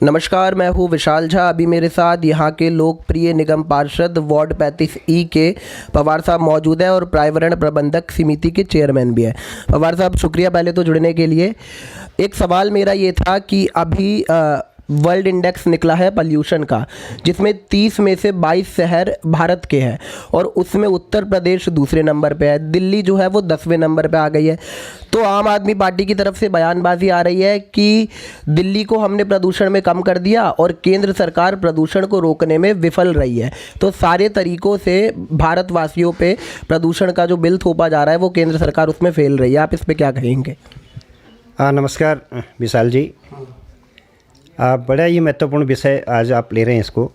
नमस्कार, मैं हूँ विशाल झा। अभी मेरे साथ यहाँ के लोकप्रिय निगम पार्षद वार्ड 35E के पवार साहब मौजूद है और पर्यावरण प्रबंधक समिति के चेयरमैन भी है। पवार साहब, शुक्रिया पहले तो जुड़ने के लिए। एक सवाल मेरा ये था कि अभी वर्ल्ड इंडेक्स निकला है पॉल्यूशन का, जिसमें 30 में से 22 शहर भारत के हैं और उसमें उत्तर प्रदेश दूसरे नंबर पे है। दिल्ली जो है वो 10वें नंबर पे आ गई है। तो आम आदमी पार्टी की तरफ से बयानबाजी आ रही है कि दिल्ली को हमने प्रदूषण में कम कर दिया और केंद्र सरकार प्रदूषण को रोकने में विफल रही है। तो सारे तरीक़ों से भारतवासियों पे प्रदूषण का जो बिल थोपा जा रहा है वो केंद्र सरकार उसमें फेल रही है। आप इस पर क्या कहेंगे? नमस्कार विशाल जी। बड़ा ही महत्वपूर्ण विषय आज आप ले रहे हैं इसको।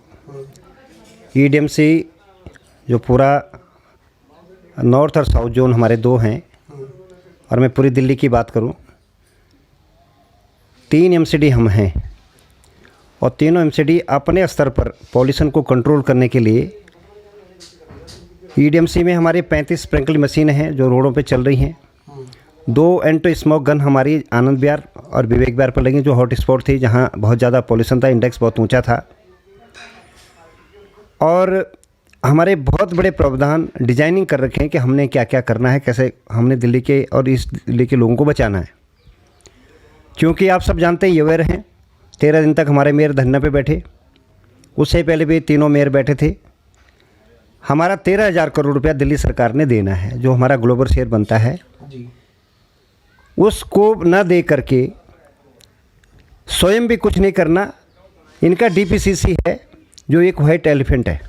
ईडीएमसी जो पूरा नॉर्थ और साउथ जोन हमारे दो हैं, और मैं पूरी दिल्ली की बात करूं, 3 एमसीडी हम हैं और तीनों एमसीडी अपने स्तर पर पॉल्यूशन को कंट्रोल करने के लिए ईडीएमसी में हमारे 35 स्प्रिंकल मशीन हैं जो रोडों पे चल रही हैं। 2 एंटी स्मोक गन हमारी आनंद विहार और विवेक विहार पर लगी, जो हॉट स्पॉट थी, जहां बहुत ज़्यादा पॉल्यूशन था, इंडेक्स बहुत ऊंचा था। और हमारे बहुत बड़े प्रावधान डिजाइनिंग कर रखे हैं कि हमने क्या क्या करना है, कैसे हमने दिल्ली के और इस दिल्ली के लोगों को बचाना है। क्योंकि आप सब जानते हैं, अवेयर हैं, 13 दिन तक हमारे मेयर धरने पे बैठे, उससे पहले भी तीनों मेयर बैठे थे। हमारा 13,000 करोड़ रुपया दिल्ली सरकार ने देना है, जो हमारा ग्लोबल शेयर बनता है जी। उसको न दे करके स्वयं भी कुछ नहीं करना। इनका डीपीसीसी है जो एक वाइट एलिफेंट है।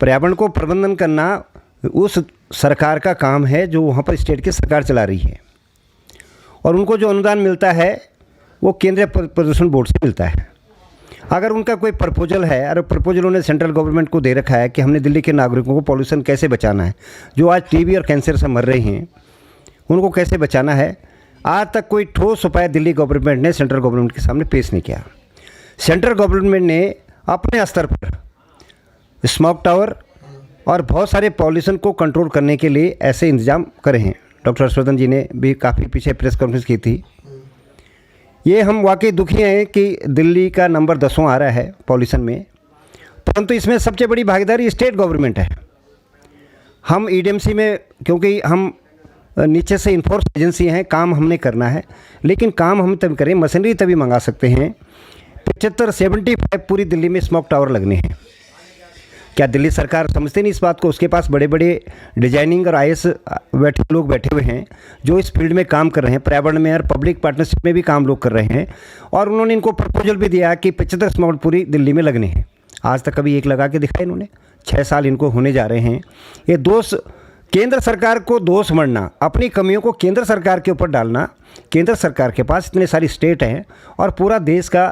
पर्यावरण को प्रबंधन करना उस सरकार का काम है जो वहाँ पर स्टेट की सरकार चला रही है, और उनको जो अनुदान मिलता है वो केंद्रीय प्रदूषण बोर्ड से मिलता है। अगर उनका कोई प्रपोजल है, और प्रपोजल उन्होंने सेंट्रल गवर्नमेंट को दे रखा है कि हमने दिल्ली के नागरिकों को पॉल्यूशन कैसे बचाना है, जो आज टीबी और कैंसर से मर रहे हैं, उनको कैसे बचाना है, आज तक कोई ठोस उपाय दिल्ली गवर्नमेंट ने सेंट्रल गवर्नमेंट के सामने पेश नहीं किया। सेंट्रल गवर्नमेंट ने अपने स्तर पर स्मोक टावर और बहुत सारे पॉल्यूशन को कंट्रोल करने के लिए ऐसे इंतजाम करे हैं। डॉक्टर हर्षवर्धन जी ने भी काफ़ी पीछे प्रेस कॉन्फ्रेंस की थी। ये हम वाकई दुखी हैं कि दिल्ली का नंबर 10वां आ रहा है पॉल्यूशन में, परंतु इसमें सबसे बड़ी भागीदारी स्टेट गवर्नमेंट है। हम ईडीएमसी में, क्योंकि हम नीचे से इन्फोर्स एजेंसी हैं, काम हमने करना है, लेकिन काम हम तभी करें, मशीनरी तभी मंगा सकते हैं। 75 पूरी दिल्ली में स्मोक टावर लगने हैं। क्या दिल्ली सरकार समझते नहीं इस बात को? उसके पास बड़े बड़े डिजाइनिंग और आईएएस लोग बैठे हुए हैं जो इस फील्ड में काम कर रहे हैं, पर्यावरण में और पब्लिक पार्टनरशिप में भी काम लोग कर रहे हैं, और उन्होंने इनको प्रपोजल भी दिया कि 75 स्मोक पूरी दिल्ली में लगने हैं। आज तक कभी एक लगा के दिखाया इन्होंने? 6 साल इनको होने जा रहे हैं। ये दोष, केंद्र सरकार को दोष मढ़ना, अपनी कमियों को केंद्र सरकार के ऊपर डालना। केंद्र सरकार के पास इतने सारी स्टेट हैं और पूरा देश का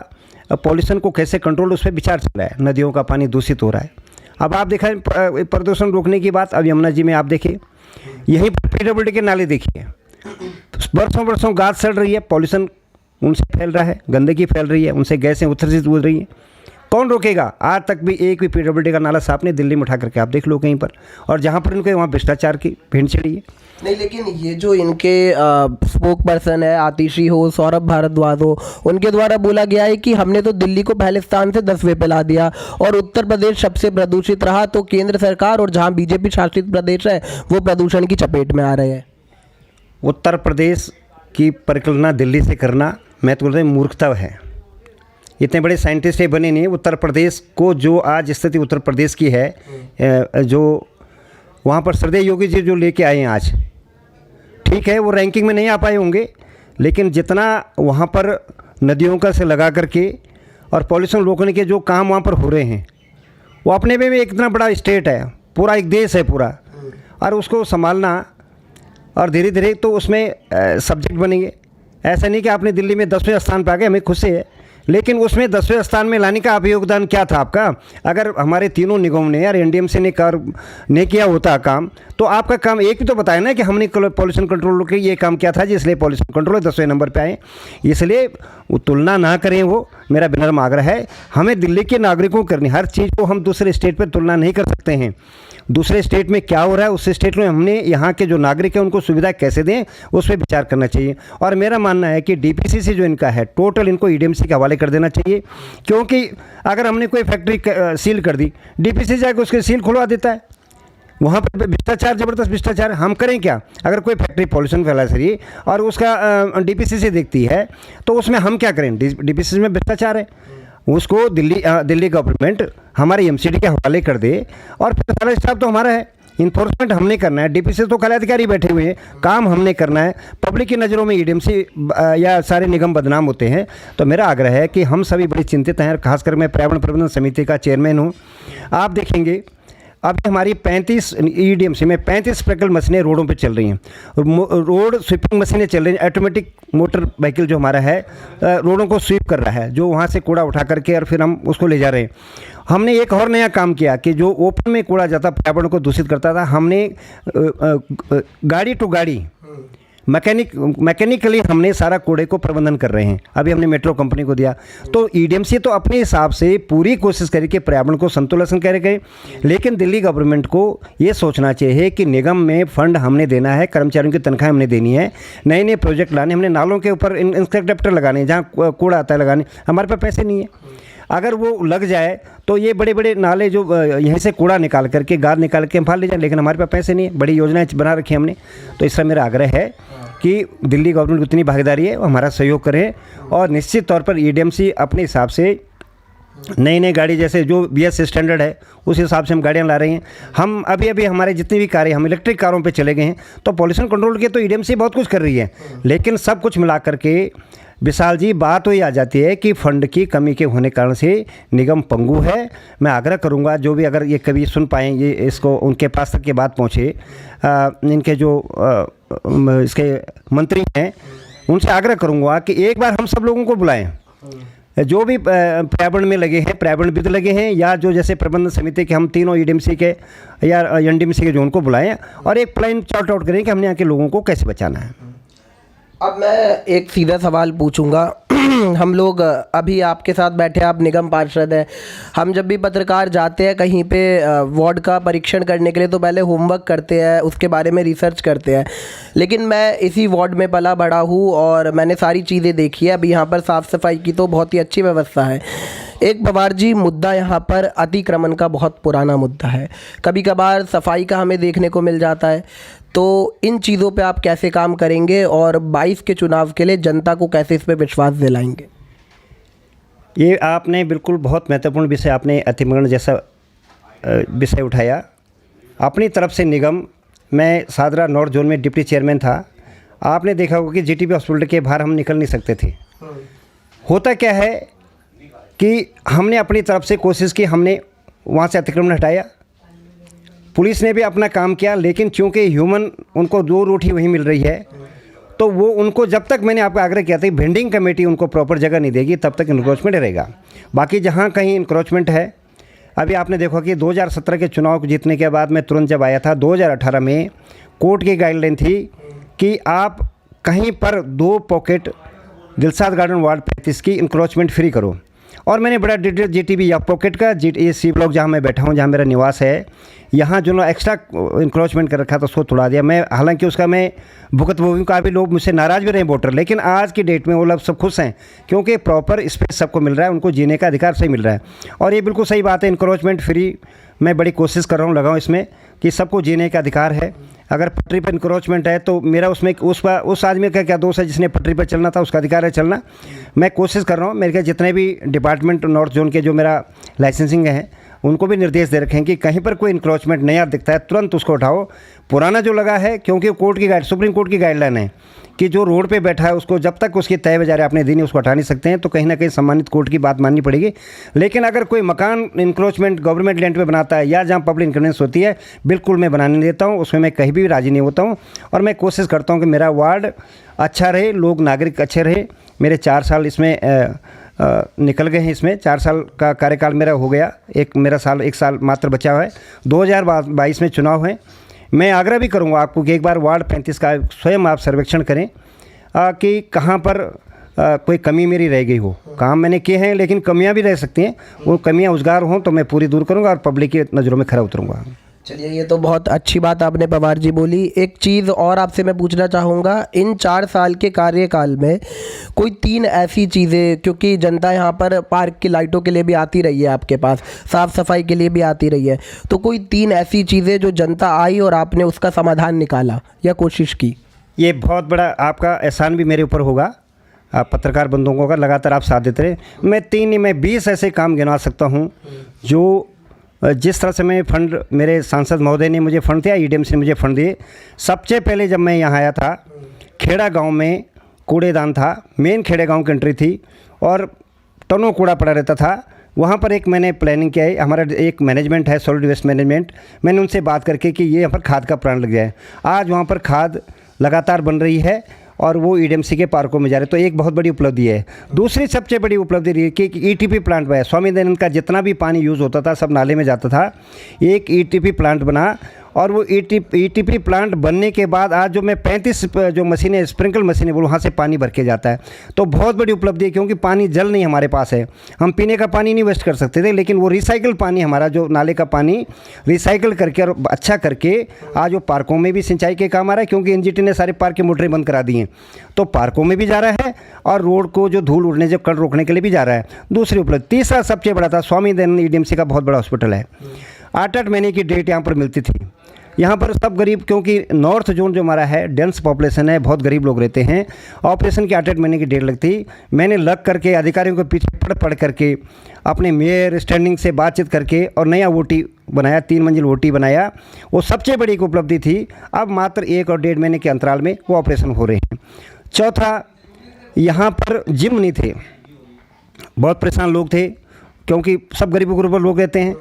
पॉल्यूशन को कैसे कंट्रोल, उस पर विचार चल रहा है। नदियों का पानी दूषित हो रहा है। अब आप देखा प्रदूषण रोकने की बात, अब यमुना जी में आप देखिए, यहीं पर पीडब्ल्यूडी के नाले देखिए, बरसों बरसों गाद सड़ रही है, पॉल्यूशन उनसे फैल रहा है, गंदगी फैल रही है, उनसे गैसें उत्सर्जित हो रही हैं। कौन रोकेगा? आज तक भी एक भी पीडब्ल्यूडी का नाला साफ नहीं। दिल्ली में उठा करके आप देख लो कहीं पर, और जहाँ पर इनके वहाँ भ्रष्टाचार की भेंट चढ़ी है। नहीं, लेकिन ये जो इनके स्पोक पर्सन है, आतिशी हो, सौरभ भारद्वाज हो, उनके द्वारा बोला गया है कि हमने तो दिल्ली को पहले स्थान से 10वें पे ला दिया और उत्तर प्रदेश सबसे प्रदूषित रहा, तो केंद्र सरकार और जहाँ बीजेपी शासित प्रदेश है वो प्रदूषण की चपेट में आ रहे हैं। उत्तर प्रदेश की परिकल्पना दिल्ली से करना, मैं तो बोल रहा हूँ, मूर्खता है। इतने बड़े साइंटिस्ट ये बने नहीं। उत्तर प्रदेश को जो आज स्थिति उत्तर प्रदेश की है, जो वहाँ पर श्रद्धेय योगी जी जो लेके आए हैं आज, ठीक है, वो रैंकिंग में नहीं आ पाए होंगे, लेकिन जितना वहाँ पर नदियों का से लगा करके और पॉल्यूशन रोकने के जो काम वहाँ पर हो रहे हैं, वो अपने में भी एक इतना बड़ा स्टेट है, पूरा एक देश है पूरा, और उसको संभालना, और धीरे धीरे तो उसमें सब्जेक्ट बनेंगे। ऐसा नहीं कि आपने दिल्ली में 10वें स्थान पर आ गए, हमें खुशी है, लेकिन उसमें 10वें स्थान में लाने का आप योगदान क्या था आपका? अगर हमारे तीनों निगमों ने और एनडीएमसी ने नहीं किया होता काम, तो आपका काम एक भी तो बताया ना कि हमने पॉल्यूशन कंट्रोल के ये काम किया था जी, इसलिए पॉल्यूशन कंट्रोल 10वें नंबर पे आए। इसलिए वो तुलना ना करें, वो मेरा विनम्र आग्रह है। हमें दिल्ली के नागरिकों को करनी, हर चीज़ को हम दूसरे स्टेट पर तुलना नहीं कर सकते हैं। दूसरे स्टेट में क्या हो रहा है, उस स्टेट में हमने यहाँ के जो नागरिक हैं उनको सुविधा कैसे दें, उस पर विचार करना चाहिए। और मेरा मानना है कि डीपीसीसी जो इनका है, टोटल इनको ईडीएमसी के हवाले कर देना चाहिए। क्योंकि अगर हमने कोई फैक्ट्री सील कर दी, डीपीसीसी जाकर उसके सील खुलवा देता है। वहाँ पर भ्रष्टाचार, ज़बरदस्त भ्रष्टाचार। हम करें क्या? अगर कोई फैक्ट्री पॉल्यूशन फैला रही और उसका डीपीसीसी देखती है, तो उसमें हम क्या करें? डीपीसीसी में भ्रष्टाचार है, उसको दिल्ली गवर्नमेंट हमारे एमसीडी के हवाले कर दे। और फिर सारा स्टाफ तो हमारा है, इन्फोर्समेंट हमने करना है। डीपीसीसी तो खाली अधिकारी बैठे हुए हैं, काम हमने करना है। पब्लिक की नज़रों में ईडीएमसी या सारे निगम बदनाम होते हैं। तो मेरा आग्रह है कि हम सभी बड़ी चिंतित हैं, खासकर मैं पर्यावरण प्रबंधन समिति का चेयरमैन हूँ। आप देखेंगे अब हमारी 35 ईडीएमसी में 35 स्प्रिंकलर मशीनें रोडों पे चल रही हैं, रोड स्वीपिंग मशीनें चल रही हैं। ऑटोमेटिक मोटर व्हीकल जो हमारा है रोडों को स्वीप कर रहा है, जो वहाँ से कूड़ा उठा करके और फिर हम उसको ले जा रहे हैं। हमने एक और नया काम किया कि जो ओपन में कूड़ा जाता पर्यावरण को दूषित करता था, हमने गाड़ी टू गाड़ी मैकेनिकली हमने सारा कूड़े को प्रबंधन कर रहे हैं। अभी हमने मेट्रो कंपनी को दिया। तो ईडीएमसी तो अपने हिसाब से पूरी कोशिश करे कि पर्यावरण को संतुलन करें, लेकिन दिल्ली गवर्नमेंट को ये सोचना चाहिए कि निगम में फंड हमने देना है, कर्मचारियों की तनख्वाह हमने देनी है, नए नए प्रोजेक्ट लाने, हमने नालों के ऊपर इंस्पेक्टर लगाने, जहाँ कूड़ा आता है लगाने, हमारे पास पैसे नहीं है। अगर वो लग जाए तो ये बड़े बड़े नाले जो यहीं से कूड़ा निकाल करके, गाद निकाल के हम फाल ले जाए, लेकिन हमारे पास पैसे नहीं है। बड़ी योजनाएं बना रखी हमने। तो इसका मेरा आग्रह है कि दिल्ली गवर्नमेंट की इतनी भागीदारी है, वो हमारा सहयोग करें। और निश्चित तौर पर ईडीएमसी अपने हिसाब से नई नई गाड़ी, जैसे जो बीएस स्टैंडर्ड है उस हिसाब से हम गाड़ियाँ ला रहे हैं। हम अभी हमारे जितनी भी कारें, हम इलेक्ट्रिक कारों पे चले गए हैं। तो पॉल्यूशन कंट्रोल के तो ईडीएमसी बहुत कुछ कर रही है, लेकिन सब कुछ मिला करके विशाल जी बात तो ये आ जाती है कि फंड की कमी के होने कारण से निगम पंगु है। मैं आग्रह करूंगा, जो भी अगर ये कभी सुन पाएँ, ये इसको उनके पास तक ये बात पहुँचे, इनके जो इसके मंत्री हैं उनसे आग्रह करूंगा कि एक बार हम सब लोगों को बुलाएं, जो भी पर्यावरण में लगे हैं, पर्यावरणविद लगे हैं, या जो जैसे प्रबंधन समिति के हम तीनों ईडीएमसी के या एनडीएमसी के, जो उनको बुलाएं और एक प्लान चार्ट आउट करें कि हमने यहाँ के लोगों को कैसे बचाना है। अब मैं एक सीधा सवाल पूछूंगा। हम लोग अभी आपके साथ बैठे, आप निगम पार्षद हैं। हम जब भी पत्रकार जाते हैं कहीं पे वार्ड का परीक्षण करने के लिए, तो पहले होमवर्क करते हैं, उसके बारे में रिसर्च करते हैं। लेकिन मैं इसी वार्ड में पला बड़ा हूँ और मैंने सारी चीज़ें देखी है। अभी यहाँ पर साफ़ सफाई की तो बहुत ही अच्छी व्यवस्था है। एक पवार जी, मुद्दा यहाँ पर अतिक्रमण का बहुत पुराना मुद्दा है। कभी कभार सफाई का हमें देखने को मिल जाता है। तो इन चीज़ों पे आप कैसे काम करेंगे और 22 के चुनाव के लिए जनता को कैसे इस पे विश्वास दिलाएंगे? ये आपने बिल्कुल बहुत महत्वपूर्ण विषय, आपने अतिक्रमण जैसा विषय उठाया। अपनी तरफ से निगम, मैं सादरा नॉर्थ जोन में डिप्टी चेयरमैन था। आपने देखा होगा कि जीटीबी हॉस्पिटल के बाहर हम निकल नहीं सकते थे। होता क्या है कि हमने अपनी तरफ से कोशिश की, हमने वहाँ से अतिक्रमण हटाया, पुलिस ने भी अपना काम किया, लेकिन चूँकि ह्यूमन उनको दो रोटी वहीं मिल रही है, तो वो उनको, जब तक मैंने आपको आग्रह किया था कि वेंडिंग कमेटी उनको प्रॉपर जगह नहीं देगी, तब तक इंक्रोचमेंट रहेगा। बाकी जहाँ कहीं इंक्रोचमेंट है, अभी आपने देखा कि 2017 के चुनाव को जीतने के बाद मैं तुरंत जब आया था, 2018 में कोर्ट की गाइडलाइन थी कि आप कहीं पर 2 पॉकेट दिलशाद गार्डन वार्ड 35 की इंक्रोचमेंट फ्री करो। और मैंने बड़ा डिटेल जीटीबी या पॉकेट का ये सी ब्लॉक जहाँ मैं बैठा हूँ, जहाँ मेरा निवास है, यहाँ जो एक्स्ट्रा इंक्रोचमेंट कर रखा था उसको तोड़ा दिया। मैं हालांकि उसका मैं भुगतभोगी, काफ़ी लोग मुझसे नाराज़ भी रहे वोटर, लेकिन आज की डेट में वो लोग सब खुश हैं क्योंकि प्रॉपर स्पेस सबको मिल रहा है, उनको जीने का अधिकार सही मिल रहा है। और ये बिल्कुल सही बात है, इंक्रोचमेंट फ्री मैं बड़ी कोशिश कर रहा हूँ, लगाऊँ इसमें कि सबको जीने का अधिकार है। अगर पटरी पर इंक्रोचमेंट है तो मेरा उसमें उस आदमी का क्या दोष है जिसने पटरी पर चलना था, उसका अधिकार है चलना। मैं कोशिश कर रहा हूँ, मेरे के जितने भी डिपार्टमेंट नॉर्थ जोन के जो मेरा लाइसेंसिंग है, उनको भी निर्देश दे रखे हैं कि कहीं पर कोई इंक्रोचमेंट नया दिखता है तुरंत उसको उठाओ। पुराना जो लगा है, क्योंकि कोर्ट की सुप्रीम कोर्ट की गाइडलाइन है कि जो रोड पे बैठा है उसको जब तक उसकी तय बजारे आपने दी नहीं उसको हटा नहीं सकते हैं, तो कहीं ना कहीं सम्मानित कोर्ट की बात माननी पड़ेगी। लेकिन अगर कोई मकान इंक्रोचमेंट गवर्नमेंट लैंड पे बनाता है या जहाँ पब्लिक इन्कन्वीनियंस होती है, बिल्कुल मैं बनाने देता हूँ, उसमें मैं कहीं भी राजी नहीं होता हूँ। और मैं कोशिश करता हूँ कि मेरा वार्ड अच्छा रहे, लोग नागरिक अच्छे रहे। मेरे 4 साल इसमें निकल गए हैं, इसमें 4 साल का कार्यकाल मेरा हो गया, एक साल मात्र बचा हुआ है। 2022 में चुनाव है, मैं आग्रह भी करूंगा आपको कि एक बार वार्ड 35 का स्वयं आप सर्वेक्षण करें कि कहाँ पर कोई कमी मेरी रह गई हो। काम मैंने किए हैं लेकिन कमियां भी रह सकती हैं, वो कमियां उजागर हों तो मैं पूरी दूर करूंगा और पब्लिक की नज़रों में खरा उतरूंगा। चलिए, ये तो बहुत अच्छी बात आपने पवार जी बोली। एक चीज़ और आपसे मैं पूछना चाहूँगा, इन 4 साल के कार्यकाल में कोई 3 ऐसी चीज़ें, क्योंकि जनता यहाँ पर पार्क की लाइटों के लिए भी आती रही है आपके पास, साफ़ सफाई के लिए भी आती रही है, तो कोई 3 ऐसी चीज़ें जो जनता आई और आपने उसका समाधान निकाला या कोशिश की? ये बहुत बड़ा आपका एहसान भी मेरे ऊपर होगा, आप पत्रकार बंधुओं का लगातार आप साथ देते रहे। मैं 3 नहीं, मैं 20 ऐसे काम गिनवा सकता हूँ जो जिस तरह से मैं फंड, मेरे सांसद महोदय ने मुझे फंड दिया, ईडीएमसी ने मुझे फंड दिए। सबसे पहले जब मैं यहाँ आया था, खेड़ा गांव में कूड़ेदान था, मेन खेड़े गांव की एंट्री थी और टनों कूड़ा पड़ा रहता था। वहाँ पर एक मैंने प्लानिंग किया है, हमारा एक मैनेजमेंट है सॉलिड वेस्ट मैनेजमेंट, मैंने उनसे बात करके कि ये यहाँ पर खाद का प्लांट लग जाए। आज वहाँ पर खाद लगातार बन रही है और वो ईडीएमसी के पार्कों में जा रहे, तो एक बहुत बड़ी उपलब्धि है। दूसरी सबसे बड़ी उपलब्धि रही है कि ईटीपी प्लांट बना। स्वामी दयानंद का जितना भी पानी यूज़ होता था सब नाले में जाता था, एक ईटीपी प्लांट बना और वो ईटीपी प्लांट बनने के बाद आज जो मैं 35 जो मशीनें, स्प्रिंकल मशीनें, वो वहाँ से पानी भर के जाता है। तो बहुत बड़ी उपलब्धि है, क्योंकि पानी जल नहीं हमारे पास है, हम पीने का पानी नहीं वेस्ट कर सकते थे, लेकिन वो रिसाइकल पानी, हमारा जो नाले का पानी रिसाइकल करके और अच्छा करके आज वो पार्कों में भी सिंचाई के काम आ रहा है, क्योंकि एनजीटी ने सारे पार्क की मोटरें बंद करा दी हैं, तो पार्कों में भी जा रहा है और रोड को जो धूल उड़ने से कण रोकने के लिए भी जा रहा है। दूसरी उपलब्धि, तीसरा सबसे बड़ा था, स्वामी दयानंद ईडीएमसी का बहुत बड़ा हॉस्पिटल है। 8-8 महीने की डेट यहाँ पर मिलती थी। यहाँ पर सब गरीब, क्योंकि नॉर्थ जोन जो हमारा है डेंस पॉपुलेशन है, बहुत गरीब लोग रहते हैं, ऑपरेशन की 8-8 महीने की डेट लगती। मैंने लग करके अधिकारियों के पीछे पढ़ करके अपने मेयर स्टैंडिंग से बातचीत करके और नया ओटी बनाया, 3 मंजिल ओटी बनाया। वो सबसे बड़ी एक उपलब्धि थी। अब मात्र 1 और 1.5 महीने के अंतराल में वो ऑपरेशन हो रहे हैं। चौथा, यहाँ पर जिम नहीं थे, बहुत परेशान लोग थे, क्योंकि सब गरीब गुरबा लोग रहते हैं।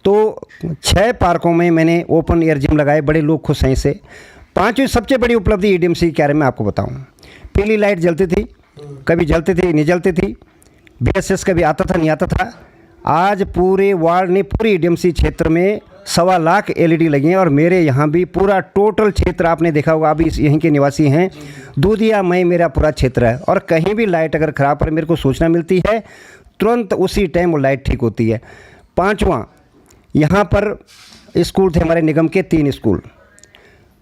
तो 6 पार्कों में मैंने ओपन एयर जिम लगाए, बड़े लोग खुश हैं इससे। 5वीं सबसे बड़ी उपलब्धि ईडीएमसी के बारे में आपको बताऊं, पीली लाइट जलती थी, कभी जलती थी नहीं जलती थी, बीएसएस कभी आता था नहीं आता था। आज पूरे वार्ड ने, पूरी ईडीएमसी क्षेत्र में 1.25 लाख एलईडी लगी हैं और मेरे यहाँ भी पूरा टोटल क्षेत्र आपने देखा होगा, अभी यहीं के निवासी हैं, दूधिया में मेरा पूरा क्षेत्र है। और कहीं भी लाइट अगर ख़राब पर मेरे को सूचना मिलती है, तुरंत उसी टाइम वो लाइट ठीक होती है। 5वां, यहाँ पर स्कूल थे हमारे निगम के 3 स्कूल,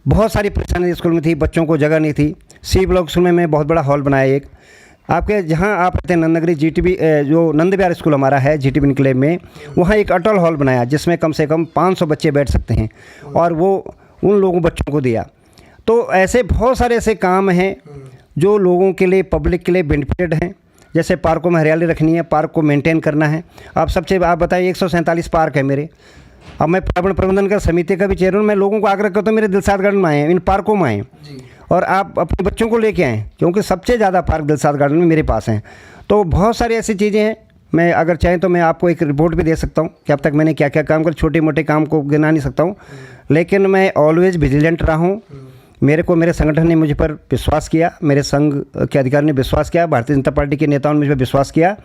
बहुत सारी परेशानी स्कूल में थी, बच्चों को जगह नहीं थी। सी ब्लॉक स्कूल में मैं बहुत बड़ा हॉल बनाया एक, आपके जहाँ आप रहते हैं नंदनगरी जीटीबी, जो नंद विहार स्कूल हमारा है जीटीबी इनक्लेव में, वहाँ एक अटल हॉल बनाया जिसमें कम से कम 500 बच्चे बैठ सकते हैं और वो उन लोगों बच्चों को दिया। तो ऐसे बहुत सारे ऐसे काम हैं जो लोगों के लिए, पब्लिक के लिए बेनिफिटेड हैं। जैसे पार्कों में हरियाली रखनी है, पार्क को मेंटेन करना है। आप बताइए 147 पार्क है मेरे। अब मैं पर्यावरण प्रबंधन का समिति का भी चेयरमैन, मैं लोगों को आग्रह करता हूँ मेरे दिलसाद गार्डन में आएँ, इन पार्कों में आएँ और आप अपने बच्चों को लेके आएँ, क्योंकि सबसे ज़्यादा पार्क दिलसाद गार्डन में मेरे पास हैं। तो बहुत सारी ऐसी चीज़ें हैं, मैं अगर चाहें तो मैं आपको एक रिपोर्ट भी दे सकता हूँ कि अब तक मैंने क्या क्या काम कर, छोटे मोटे काम को गिना नहीं सकता हूँ, लेकिन मैं ऑलवेज विजिलेंट रहा हूँ। मेरे को, मेरे संगठन ने मुझ पर विश्वास किया, मेरे संघ के अधिकारी ने विश्वास किया, भारतीय जनता पार्टी के नेताओं ने मुझ पर विश्वास किया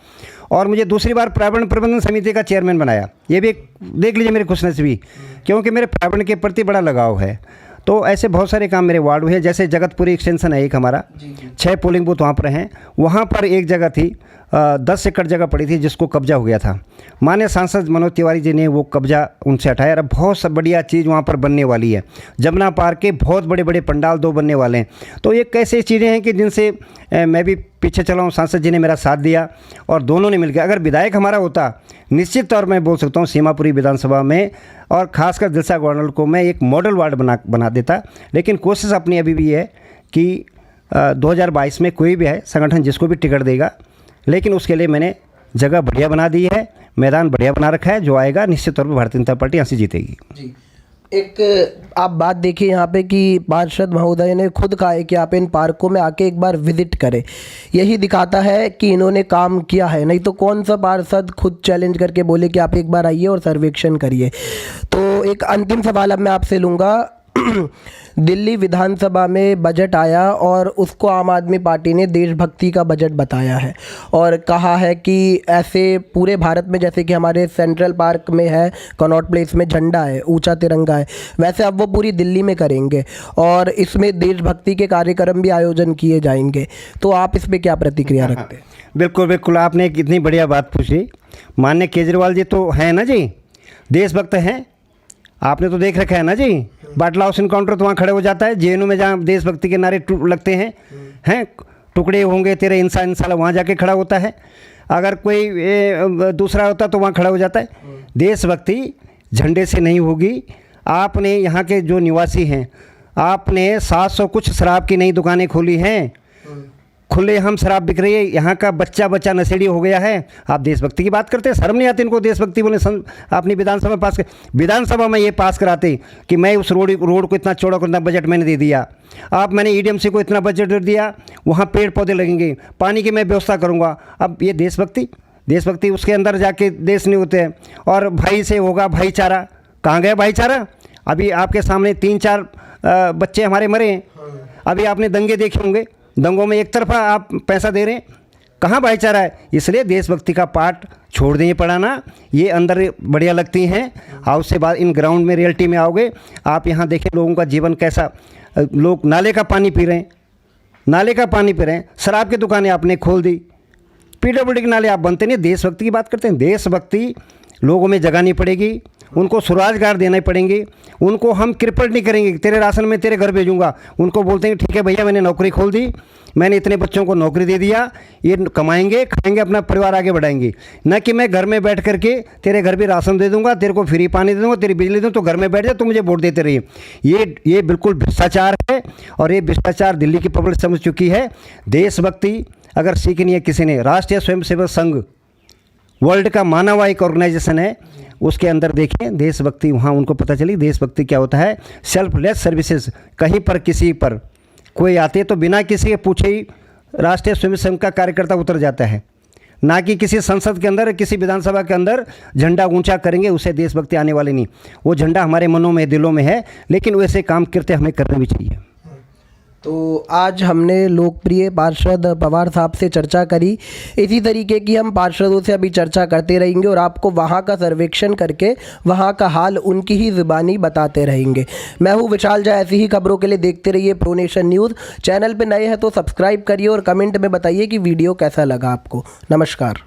और मुझे दूसरी बार पर्यावरण प्रबंधन समिति का चेयरमैन बनाया। ये भी एक देख लीजिए मेरी खुशनसीबी, क्योंकि मेरे पर्यावरण के प्रति बड़ा लगाव है। तो ऐसे बहुत सारे काम मेरे वार्ड में है। जैसे जगतपुरी एक्सटेंशन है एक हमारा, 6 पोलिंग बूथ वहाँ पर हैं। वहाँ पर एक जगह थी 10 एकड़ जगह पड़ी थी जिसको कब्जा हो गया था। माननीय सांसद मनोज तिवारी जी ने वो कब्जा उनसे हटाया और बहुत सब बढ़िया चीज़ वहाँ पर बनने वाली है। जमुना पार्क के बहुत बड़े बड़े पंडाल 2 बनने वाले हैं। तो ये कैसे चीज़ें हैं कि जिनसे मैं भी पीछे चला हूँ, सांसद जी ने मेरा साथ दिया और दोनों ने मिलकर, अगर विधायक हमारा होता निश्चित तौर मैं बोल सकता हूँ सीमापुरी विधानसभा में और ख़ासकर दिलसाद गार्डन को मैं एक मॉडल वार्ड बना देता। लेकिन कोशिश अपनी अभी भी है कि 2022 में कोई भी है संगठन जिसको भी टिकट देगा, लेकिन उसके लिए मैंने जगह बढ़िया बना दी है, मैदान बढ़िया बना रखा है। जो आएगा निश्चित तौर पर भारतीय जनता पार्टी यहाँ से जीतेगी। जी, एक आप बात देखिए यहाँ पे कि पार्षद महोदय ने खुद कहा है कि आप इन पार्कों में आके एक बार विजिट करें। यही दिखाता है कि इन्होंने काम किया है, नहीं तो कौन सा पार्षद खुद चैलेंज करके बोले कि आप एक बार आइए और सर्वेक्षण करिए। तो एक अंतिम सवाल अब मैं आपसे लूँगा, दिल्ली विधानसभा में बजट आया और उसको आम आदमी पार्टी ने देशभक्ति का बजट बताया है और कहा है कि ऐसे पूरे भारत में जैसे कि हमारे सेंट्रल पार्क में है, कनॉट प्लेस में झंडा है, ऊंचा तिरंगा है, वैसे अब वो पूरी दिल्ली में करेंगे और इसमें देशभक्ति के कार्यक्रम भी आयोजन किए जाएंगे। तो आप इस पर क्या प्रतिक्रिया रखते हैं? बिल्कुल बिल्कुल, आपने एक इतनी बढ़िया बात पूछी। माननीय केजरीवाल जी तो हैं ना जी, देशभक्त हैं। आपने तो देख रखा है ना जी, बाटला हाउस इनकाउंटर तो वहाँ खड़े हो जाता है, जेएनयू में जहाँ देशभक्ति के नारे लगते हैं टुकड़े होंगे तेरे इंसान इंसान, वहाँ जाके खड़ा होता है। अगर कोई दूसरा होता तो वहाँ खड़ा हो जाता है। देशभक्ति झंडे से नहीं होगी। आपने यहाँ के जो निवासी हैं, आपने 700 कुछ शराब की नई दुकानें खोली हैं, खुले हम शराब बिक रही है, यहाँ का बच्चा बच्चा नशेड़ी हो गया है। आप देशभक्ति की बात करते हैं, शर्म नहीं आती इनको देशभक्ति बोले? अपनी विधानसभा में विधानसभा में ये पास कराते कि मैं उस रोड को इतना चौड़ा को इतना बजट मैंने दे दिया। आप मैंने ईडीएमसी को इतना बजट दिया, वहाँ पेड़ पौधे लगेंगे, पानी की मैं व्यवस्था करूँगा। अब ये देशभक्ति उसके अंदर जाके देश नहीं होते हैं। और भाई से होगा भाईचारा, कहाँ गया भाईचारा? अभी आपके सामने 3-4 बच्चे हमारे मरे हैं। अभी आपने दंगे देखे होंगे, दंगों में एक तरफा आप पैसा दे रहे हैं, कहाँ भाईचारा है? इसलिए देशभक्ति का पाठ छोड़ दें पढ़ाना, ये अंदर बढ़िया लगती हैं। हाउस से बाद इन ग्राउंड में रियलिटी में आओगे, आप यहाँ देखें लोगों का जीवन कैसा। लोग नाले का पानी पी रहे हैं, शराब की दुकानें आपने खोल दी, पीडब्ल्यूडी के नाले आप बनते नहीं। देशभक्ति की बात करते हैं। देशभक्ति लोगों में जगानी पड़ेगी, उनको स्वरोजगार देने पड़ेंगे, उनको हम कृपण नहीं करेंगे तेरे राशन में तेरे घर भेजूंगा। उनको बोलते हैं ठीक है भैया, मैंने नौकरी खोल दी, मैंने इतने बच्चों को नौकरी दे दिया, ये कमाएंगे खाएंगे, अपना परिवार आगे बढ़ाएंगे। न कि मैं घर में बैठ करके तेरे घर भी राशन दे दूंगा, तेरे को फ्री पानी दे दूंगा, तेरी बिजली दूँ, तो घर में बैठ जाए तो मुझे वोट देते रहिए। ये बिल्कुल भ्रष्टाचार है और ये भ्रष्टाचार दिल्ली की पब्लिक समझ चुकी है। देशभक्ति अगर सीखनी है किसी ने, राष्ट्रीय स्वयंसेवक संघ वर्ल्ड का मानव एक ऑर्गेनाइजेशन है, उसके अंदर देखें देशभक्ति, वहाँ उनको पता चली देशभक्ति क्या होता है। सेल्फलेस सर्विसेज, कहीं पर किसी पर कोई आते तो बिना किसी के पूछे ही राष्ट्रीय स्वयंसेवक संघ का कार्यकर्ता उतर जाता है, ना कि किसी संसद के अंदर किसी विधानसभा के अंदर झंडा ऊंचा करेंगे, उससे देशभक्ति आने वाली नहीं। वो झंडा हमारे मनों में दिलों में है, लेकिन वैसे काम करते हमें करना भी चाहिए। तो आज हमने लोकप्रिय पार्षद पवार साहब से चर्चा करी। इसी तरीके की हम पार्षदों से अभी चर्चा करते रहेंगे और आपको वहाँ का सर्वेक्षण करके वहाँ का हाल उनकी ही ज़ुबानी बताते रहेंगे। मैं हूँ विशाल झा। ऐसी ही खबरों के लिए देखते रहिए प्रो नेशन न्यूज़। चैनल पे नए हैं तो सब्सक्राइब करिए और कमेंट में बताइए कि वीडियो कैसा लगा आपको। नमस्कार।